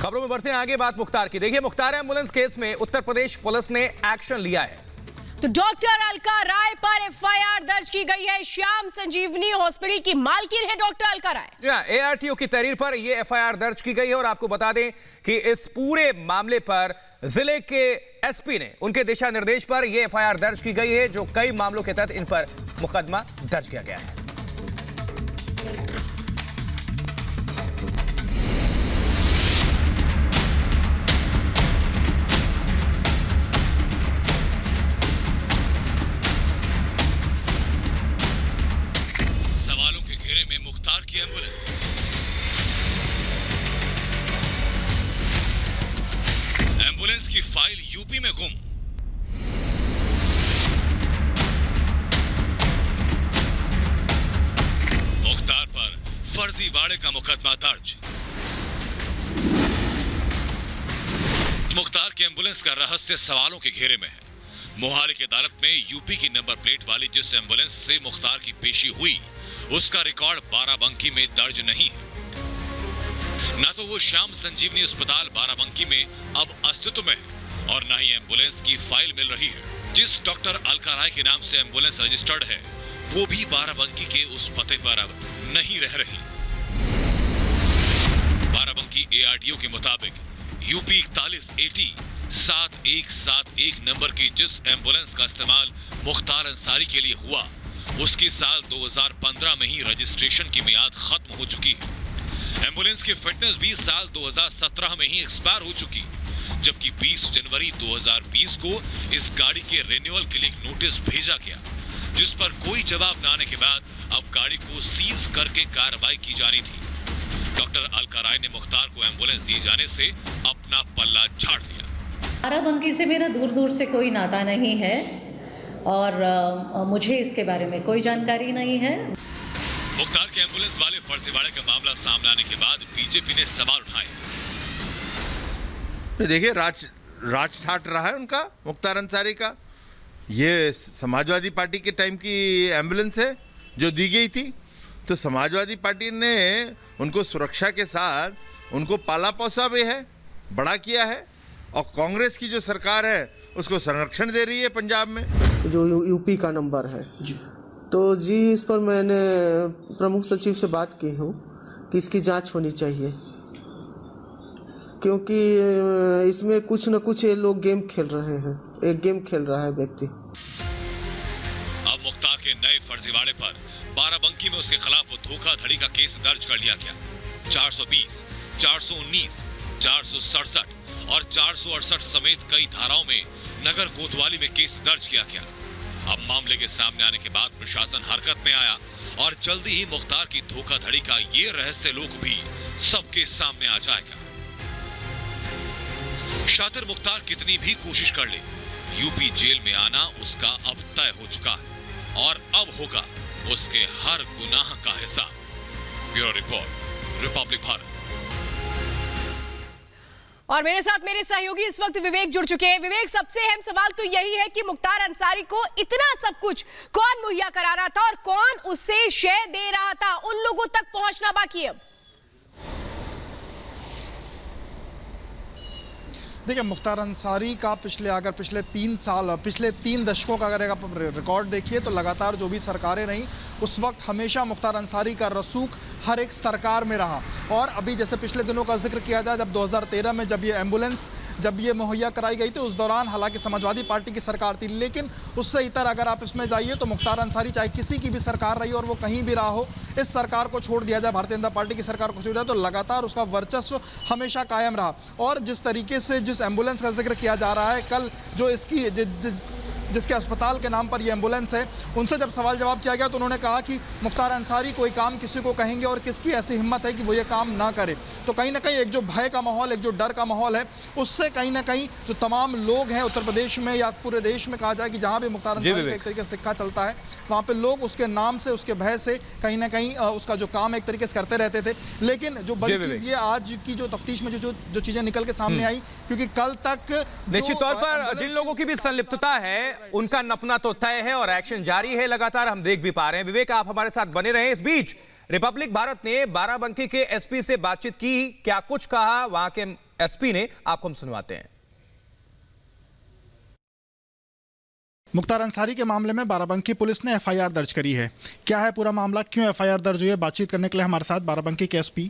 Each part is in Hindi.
खबरों में बढ़ते हैं आगे। बात मुख्तार की। देखिए, मुख्तार एम्बुलेंस केस में उत्तर प्रदेश पुलिस ने एक्शन लिया है। तो डॉक्टर अलका राय पर एफआईआर दर्ज की गई है। श्याम संजीवनी हॉस्पिटल की मालकिन है डॉक्टर अलका राय। एआरटीओ की तहरीर पर यह एफआईआर दर्ज की गई है और आपको बता दें कि इस पूरे मामले पर जिले के एसपी ने उनके दिशा निर्देश पर यह एफआईआर दर्ज की गई है, जो कई मामलों के तहत इन पर मुकदमा दर्ज किया गया है। की एम्बुलेंस एम्बुलेंस की फाइल यूपी में गुम। मुख्तार पर फर्जीवाड़े का मुकदमा दर्ज। मुख्तार की एम्बुलेंस का रहस्य सवालों के घेरे में है। मोहाली की अदालत में यूपी की नंबर प्लेट वाली जिस एम्बुलेंस से मुख्तार की पेशी हुई, उसका रिकॉर्ड बाराबंकी में दर्ज नहीं है। ना तो वो श्याम संजीवनी अस्पताल बाराबंकी में अब अस्तित्व में है और ना ही एम्बुलेंस की फाइल मिल रही है। जिस डॉक्टर अलका राय के नाम से एम्बुलेंस रजिस्टर्ड है, वो भी बाराबंकी के उस पते पर अब नहीं रह रही। बाराबंकी एआरटीओ के मुताबिक यूपी 4180 7171 नंबर की जिस एम्बुलेंस का इस्तेमाल मुख्तार अंसारी के लिए हुआ, उसकी साल 2015 में ही रजिस्ट्रेशन की मियाद खत्म हो चुकी है। एम्बुलेंस की फिटनेस भी साल 2017 में ही एक्सपायर हो चुकी, जबकि 20 जनवरी 2020 को इस गाड़ी के रिन्यूअल के लिए एक नोटिस भेजा गया, जिस पर कोई जवाब न आने के बाद अब गाड़ी को सीज करके कार्रवाई की जानी थी। डॉक्टर अलका राय ने मुख्तार को एम्बुलेंस दिए जाने से अपना पल्ला झाड़ दिया। बाराबंकी से मेरा दूर दूर से कोई नाता नहीं है और मुझे इसके बारे में कोई जानकारी नहीं है। मुख्तार के एम्बुलेंस वाले फर्जीवाड़े का मामला सामने आने के बाद बीजेपी ने सवाल उठाए। देखिए, राज ठाट रहा है उनका, मुख्तार अंसारी का। ये समाजवादी पार्टी के टाइम की एम्बुलेंस है जो दी गई थी, तो समाजवादी पार्टी ने उनको सुरक्षा के साथ उनको पाला पोसा भी है, बड़ा किया है, और कांग्रेस की जो सरकार है उसको संरक्षण दे रही है पंजाब में। जो यूपी का नंबर है जी, तो जी इस पर मैंने प्रमुख सचिव से बात की हूँ कि इसकी जांच होनी चाहिए, क्योंकि इसमें कुछ न कुछ ये लोग गेम खेल रहे हैं, एक गेम खेल रहा है व्यक्ति। अब मुख्तार के नए फर्जीवाड़े पर बाराबंकी में उसके खिलाफ धोखाधड़ी का केस दर्ज कर लिया गया। 420, 419, 467 और 468 समेत कई धाराओं में नगर कोतवाली में केस दर्ज किया गया। अब मामले के सामने आने के बाद प्रशासन हरकत में आया और जल्दी ही मुख्तार की धोखाधड़ी का ये रहस्य लोक भी सबके सामने आ जाएगा। शातिर मुख्तार कितनी भी कोशिश कर ले, यूपी जेल में आना उसका अब तय हो चुका है और अब होगा उसके हर गुनाह का हिसाब। Bureau report, Republic Bharat. और मेरे साथ मेरे सहयोगी इस वक्त विवेक जुड़ चुके हैं। विवेक, सबसे अहम सवाल तो यही है कि मुख्तार अंसारी को इतना सब कुछ कौन मुहैया करा रहा था और कौन उससे शय दे रहा था? उन लोगों तक पहुंचना बाकी है अब। देखिए, मुख्तार अंसारी का पिछले 3 दशकों का अगर आप रिकॉर्ड देखिए तो लगातार जो भी सरकारें रहीं, उस वक्त हमेशा मुख्तार अंसारी का रसूख हर एक सरकार में रहा। और अभी जैसे पिछले दिनों का जिक्र किया जाए, जब 2013 में जब ये एम्बुलेंस मुहैया कराई गई थी, उस दौरान हालांकि समाजवादी पार्टी की सरकार थी, लेकिन उससे इतर अगर आप इसमें जाइए तो मुख्तार अंसारी चाहे किसी की भी सरकार रही और वो कहीं भी रहा हो, इस सरकार को छोड़ दिया जाए, भारतीय जनता पार्टी की सरकार को छोड़ दिया, तो लगातार उसका वर्चस्व हमेशा कायम रहा। और जिस तरीके से जिस एम्बुलेंस का जिक्र किया जा रहा है, कल जो इसकी जिसके अस्पताल के नाम पर ये एम्बुलेंस है, उनसे जब सवाल जवाब किया गया तो उन्होंने कहा कि मुख्तार अंसारी कोई काम किसी को कहेंगे और किसकी ऐसी हिम्मत है कि वो ये काम ना करे। तो कहीं ना कहीं एक जो भय का माहौल, एक जो डर का माहौल है, उससे कहीं ना कहीं जो तमाम लोग हैं उत्तर प्रदेश में या पूरे देश में कहा जाए कि जहाँ भी मुख्तार अंसारी का एक तरीके से सिक्का चलता है, वहाँ पर लोग उसके नाम से, उसके भय से कहीं ना कहीं उसका जो काम एक तरीके से करते रहते थे। लेकिन जो बड़ी चीज़ ये आज की जो तफ्तीश में जो चीज़ें निकल के सामने आई, क्योंकि कल तक निश्चित तौर पर जिन लोगों की भी संलिप्तता है उनका नपना तो तय है और एक्शन जारी है, लगातार हम देख भी पा रहे हैं। विवेक, आप हमारे साथ बने रहे। इस बीच रिपब्लिक भारत ने बाराबंकी के एसपी से बातचीत की, क्या कुछ कहा, वहां के एसपी ने, आपको हम सुनवाते हैं। मुख्तार अंसारी के मामले में बाराबंकी पुलिस ने एफआईआर दर्ज करी है। क्या है पूरा मामला, क्यों एफआईआर दर्ज हुई है, बातचीत करने के लिए हमारे साथ बाराबंकी के एसपी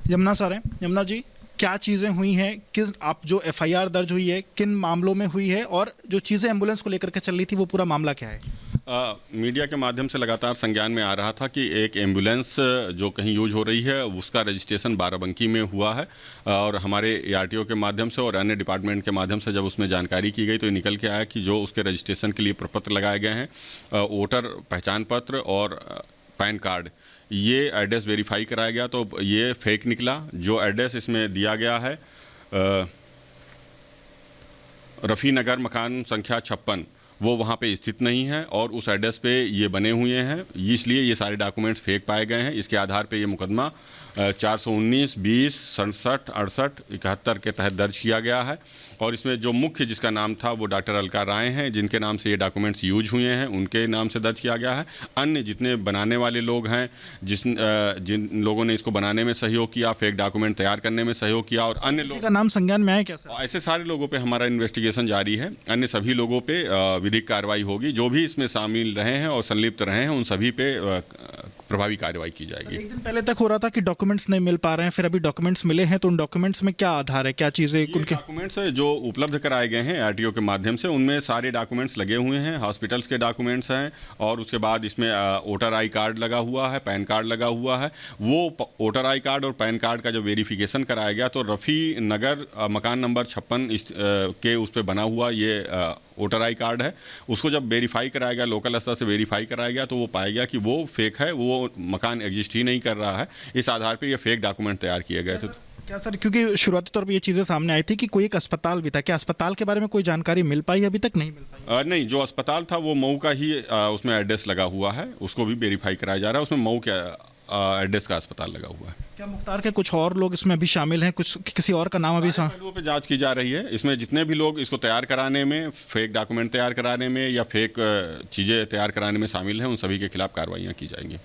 यमुना सर हैं। यमुना जी, क्या चीज़ें हुई हैं, किस आप जो एफआईआर दर्ज हुई है किन मामलों में हुई है, और जो चीज़ें एम्बुलेंस को लेकर के चल रही थी वो पूरा मामला क्या है? मीडिया के माध्यम से लगातार संज्ञान में आ रहा था कि एक एम्बुलेंस जो कहीं यूज हो रही है उसका रजिस्ट्रेशन बाराबंकी में हुआ है, और हमारे आरटीओ के माध्यम से और अन्य डिपार्टमेंट के माध्यम से जब उसमें जानकारी की गई तो ये निकल के आया कि जो उसके रजिस्ट्रेशन के लिए प्रपत्र लगाए गए हैं, वोटर पहचान पत्र और पैन कार्ड, ये एड्रेस वेरीफाई कराया गया तो ये फेक निकला। जो एड्रेस इसमें दिया गया है रफ़ी नगर मकान संख्या 56, वो वहाँ पे स्थित नहीं है और उस एड्रेस पे ये बने हुए हैं, इसलिए ये सारे डॉक्यूमेंट्स फेक पाए गए हैं। इसके आधार पे ये मुकदमा 419, 20, 67, 68, 71 के तहत दर्ज किया गया है। और इसमें जो मुख्य जिसका नाम था वो डॉक्टर अलका राय हैं, जिनके नाम से ये डॉक्यूमेंट्स यूज हुए हैं, उनके नाम से दर्ज किया गया है। अन्य जितने बनाने वाले लोग हैं, जिन लोगों ने इसको बनाने में सहयोग किया, फेक डॉक्यूमेंट तैयार करने में सहयोग किया, और अन्य लोग का नाम संज्ञान में आया क्या सर? ऐसे सारे लोगों पे हमारा इन्वेस्टिगेशन जारी है। अन्य सभी लोगों पे विधिक कार्रवाई होगी। जो भी इसमें शामिल रहे हैं और संलिप्त रहे हैं उन सभी पे प्रभावी कार्रवाई की जाएगी। एक दिन पहले तक हो रहा था कि डॉक्यूमेंट्स नहीं मिल पा रहे हैं, फिर अभी डॉक्यूमेंट्स मिले हैं, तो उन डॉक्यूमेंट्स में क्या आधार है, क्या चीज़ें उनके डॉक्यूमेंट्स जो उपलब्ध कराए गए हैं आरटीओ के माध्यम से, उनमें सारे डॉक्यूमेंट्स लगे हुए हैं। हॉस्पिटल्स के डॉक्यूमेंट्स हैं और उसके बाद इसमें वोटर आई कार्ड लगा हुआ है, पैन कार्ड लगा हुआ है। वो वोटर आई कार्ड और पैन कार्ड का जो वेरिफिकेशन कराया गया तो रफ़ी नगर मकान नंबर 56 के उस पर बना हुआ ये वोटर आई कार्ड है। उसको जब वेरीफाई कराया गया, लोकल स्तर से वेरीफाई कराया गया तो वो पाया गया कि वो फेक है, वो मकान एग्जिस्ट ही नहीं कर रहा है। इस आधार पे ये फेक डॉक्यूमेंट तैयार किए गए थे। क्या सर, क्योंकि शुरुआती तौर पे ये चीज़ें सामने आई थी कि कोई एक अस्पताल भी था, क्या अस्पताल के बारे में कोई जानकारी मिल पाई? अभी तक नहीं मिल पाई। नहीं, जो अस्पताल था वो मऊ का ही उसमें एड्रेस लगा हुआ है, उसको भी वेरीफाई कराया जा रहा है। उसमें मऊ के एड्रेस का अस्पताल लगा हुआ है। क्या मुख्तार के कुछ और लोग इसमें अभी शामिल हैं, कुछ किसी और का नाम अभी पहलुओं पे जांच की जा रही है। इसमें जितने भी लोग इसको तैयार कराने में, फेक डॉक्यूमेंट तैयार कराने में या फेक चीज़ें तैयार कराने में शामिल हैं, उन सभी के खिलाफ कार्रवाइयाँ की जाएंगी।